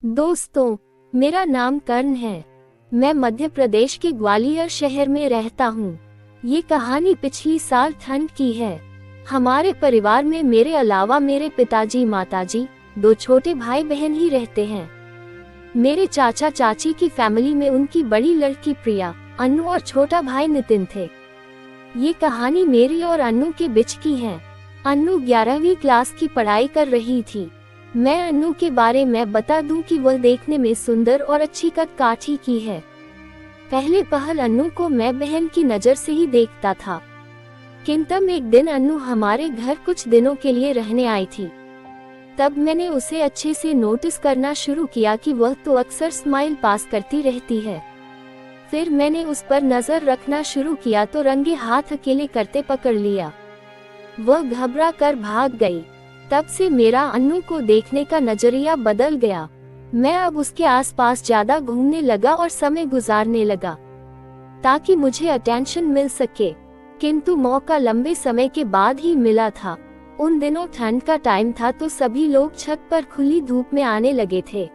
दोस्तों, मेरा नाम कर्ण है। मैं मध्य प्रदेश के ग्वालियर शहर में रहता हूँ। ये कहानी पिछली साल ठंड की है। हमारे परिवार में मेरे अलावा मेरे पिताजी, माताजी, 2 छोटे भाई बहन ही रहते हैं। मेरे चाचा चाची की फैमिली में उनकी बड़ी लड़की प्रिया, अन्नू और छोटा भाई नितिन थे। ये कहानी मेरी और अन्नू के बीच की है। अन्नू 11वीं क्लास की पढ़ाई कर रही थी। मैं अन्नू के बारे में बता दूं कि वह देखने में सुंदर और अच्छी कद-काठी की है। पहले पहल अन्नू को मैं बहन की नज़र से ही देखता था, किंतु एक दिन अन्नू हमारे घर कुछ दिनों के लिए रहने आई थी। तब मैंने उसे अच्छे से नोटिस करना शुरू किया कि वह तो अक्सर स्माइल पास करती रहती है। फिर मैंने उस पर नज़र रखना शुरू किया तो रंगे हाथ अकेले करते पकड़ लिया। वह घबरा कर भाग गई। तब से मेरा अन्नू को देखने का नजरिया बदल गया। मैं अब उसके आसपास ज्यादा घूमने लगा और समय गुजारने लगा ताकि मुझे अटेंशन मिल सके, किंतु मौका लंबे समय के बाद ही मिला था। उन दिनों ठंड का टाइम था तो सभी लोग छत पर खुली धूप में आने लगे थे।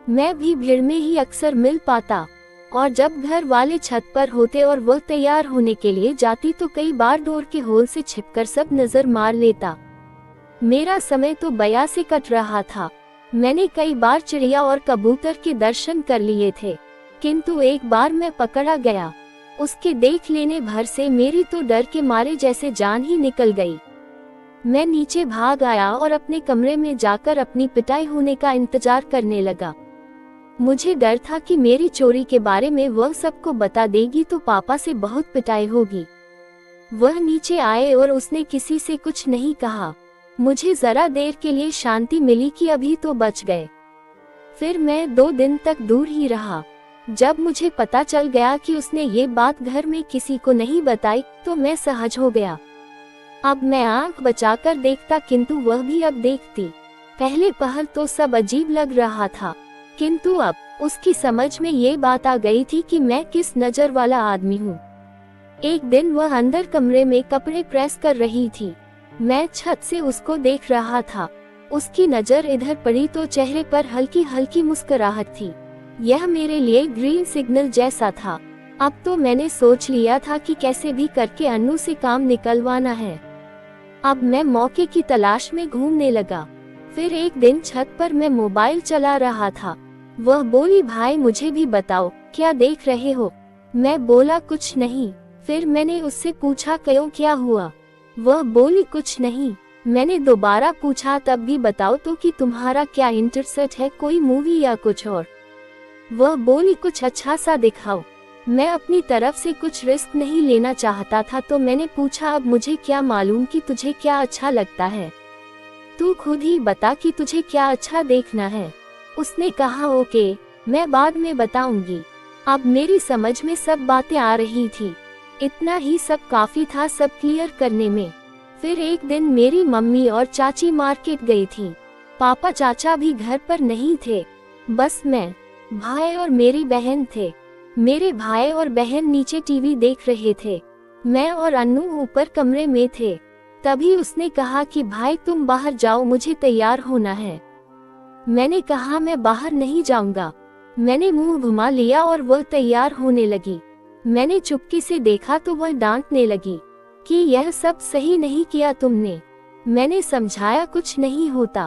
मैं भी भीड़ में ही अक्सर मिल पाता, और जब घर वाले छत पर होते और वह तैयार होने के लिए जाती तो कई बार डोर के होल से छिपकर सब नजर मार लेता। मेरा समय तो बया से कट रहा था। मैंने कई बार चिड़िया और कबूतर के दर्शन कर लिए थे, किंतु एक बार मैं पकड़ा गया। उसके देख लेने भर से मेरी तो डर के मारे जैसे जान ही निकल गई। मैं नीचे भाग आया और अपने कमरे में जाकर अपनी पिटाई होने का इंतजार करने लगा। मुझे डर था कि मेरी चोरी के बारे में वह सबको बता देगी तो पापा से बहुत पिटाई होगी। वह नीचे आए और उसने किसी से कुछ नहीं कहा। मुझे जरा देर के लिए शांति मिली कि अभी तो बच गए। फिर मैं 2 दिन तक दूर ही रहा। जब मुझे पता चल गया कि उसने ये बात घर में किसी को नहीं बताई तो मैं सहज हो गया। अब मैं आंख बचाकर देखता, किंतु वह भी अब देखती। पहले पहल तो सब अजीब लग रहा था, किंतु अब उसकी समझ में ये बात आ गई थी कि मैं किस नजर वाला आदमी हूँ। एक दिन वह अंदर कमरे में कपड़े प्रेस कर रही थी। मैं छत से उसको देख रहा था। उसकी नजर इधर पड़ी तो चेहरे पर हल्की हल्की मुस्कुराहट थी। यह मेरे लिए ग्रीन सिग्नल जैसा था। अब तो मैंने सोच लिया था कि कैसे भी करके अन्नू से काम निकलवाना है। अब मैं मौके की तलाश में घूमने लगा। फिर एक दिन छत पर मैं मोबाइल चला रहा था। वह बोली, भाई मुझे भी बताओ, क्या देख रहे हो? मैं बोला, कुछ नहीं। फिर मैंने उससे पूछा, क्यों, क्या हुआ? वह बोली, कुछ नहीं। मैंने दोबारा पूछा, तब भी बताओ तो कि तुम्हारा क्या इंटरेस्ट है, कोई मूवी या कुछ और? वह बोली, कुछ अच्छा सा दिखाओ। मैं अपनी तरफ से कुछ रिस्क नहीं लेना चाहता था तो मैंने पूछा, अब मुझे क्या मालूम कि तुझे क्या अच्छा लगता है, तू खुद ही बता कि तुझे क्या अच्छा देखना है। उसने कहा, ओके, मैं बाद में बताऊंगी। अब मेरी समझ में सब बातें आ रही थी। इतना ही सब काफी था सब क्लियर करने में। फिर एक दिन मेरी मम्मी और चाची मार्केट गई थी। पापा चाचा भी घर पर नहीं थे, बस मैं, भाई और मेरी बहन थे। मेरे भाई और बहन नीचे टीवी देख रहे थे। मैं और अन्नू ऊपर कमरे में थे। तभी उसने कहा कि भाई तुम बाहर जाओ, मुझे तैयार होना है। मैंने कहा, मैं बाहर नहीं जाऊंगा। मैंने मुंह घुमा लिया और वह तैयार होने लगी। मैंने चुपके से देखा तो वह डांटने लगी कि यह सब सही नहीं किया तुमने। मैंने समझाया, कुछ नहीं होता।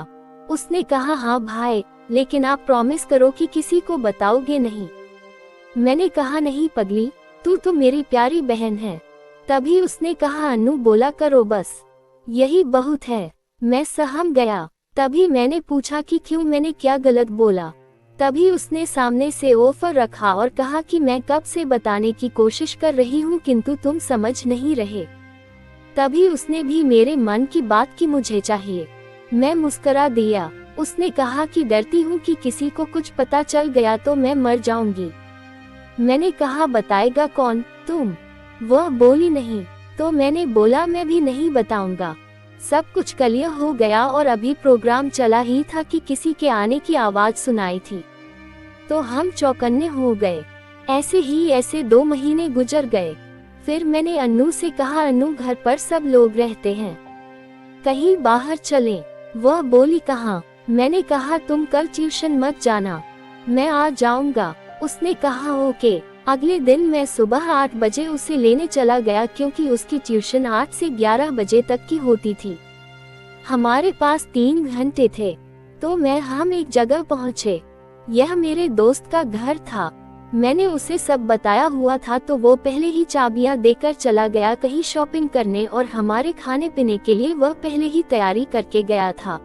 उसने कहा, हाँ भाई, लेकिन आप प्रॉमिस करो कि किसी को बताओगे नहीं। मैंने कहा, नहीं पगली, तू तो मेरी प्यारी बहन है। तभी उसने कहा, अन्नू बोला करो बस, यही बहुत है। मैं सहम गया। तभी मैंने पूछा कि क्यों, मैंने क्या गलत बोला? तभी उसने सामने से ऑफर रखा और कहा कि मैं कब से बताने की कोशिश कर रही हूँ, किंतु तुम समझ नहीं रहे। तभी उसने भी मेरे मन की बात की मुझे चाहिए। मैं मुस्कुरा दिया। उसने कहा कि डरती हूँ कि किसी को कुछ पता चल गया तो मैं मर जाऊंगी। मैंने कहा, बताएगा कौन, तुम? वह बोली, नहीं। तो मैंने बोला, मैं भी नहीं बताऊंगा। सब कुछ क्लियर हो गया और अभी प्रोग्राम चला ही था कि किसी के आने की आवाज सुनाई थी, तो हम चौकन्ने हो गए। ऐसे 2 महीने गुजर गए। फिर मैंने अन्नू से कहा, अन्नू घर पर सब लोग रहते हैं, कहीं बाहर चलें। वह बोली, कहाँ? मैंने कहा तुम कल ट्यूशन मत जाना, मैं आ जाऊंगा। उसने कहा ओके। अगले दिन मैं सुबह 8 बजे उसे लेने चला गया क्योंकि उसकी ट्यूशन 8 से 11 बजे तक की होती थी। हमारे पास 3 घंटे थे तो हम एक जगह पहुँचे। यह मेरे दोस्त का घर था। मैंने उसे सब बताया हुआ था तो वो पहले ही चाबियां देकर चला गया कहीं शॉपिंग करने, और हमारे खाने पीने के लिए वह पहले ही तैयारी करके गया था।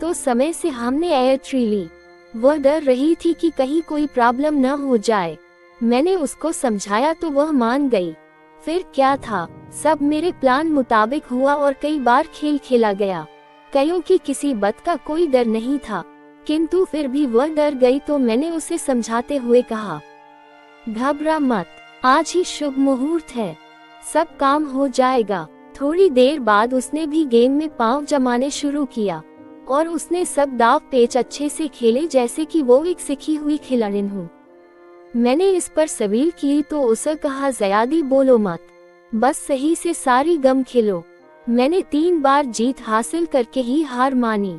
तो समय से हमने एंट्री ली। वह डर रही थी कि कहीं कोई प्रॉब्लम न हो जाए। मैंने उसको समझाया तो वह मान गई। फिर क्या था, सब मेरे प्लान मुताबिक हुआ और कई बार खेल खेला गया। कईयों की किसी बात का कोई डर नहीं था, किंतु फिर भी वह डर गई तो मैंने उसे समझाते हुए कहा, घबरा मत, आज ही शुभ मुहूर्त है, सब काम हो जाएगा। थोड़ी देर बाद उसने भी गेम में पांव जमाने शुरू किया और उसने सब दाव पेच अच्छे से खेले जैसे कि वो एक सीखी हुई खिलाड़िन हूँ। मैंने इस पर सवाल की तो उसे कहा, ज़्यादा बोलो मत, बस सही से सारी गम खेलो। मैंने 3 बार जीत हासिल करके ही हार मानी।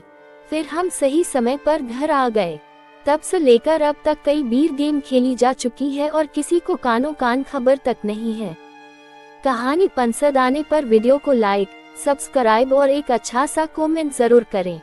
फिर हम सही समय पर घर आ गए। तब से लेकर अब तक कई बीर गेम खेली जा चुकी है और किसी को कानो कान खबर तक नहीं है। कहानी पसंद आने पर वीडियो को लाइक, सब्सक्राइब और एक अच्छा सा कमेंट जरूर करें।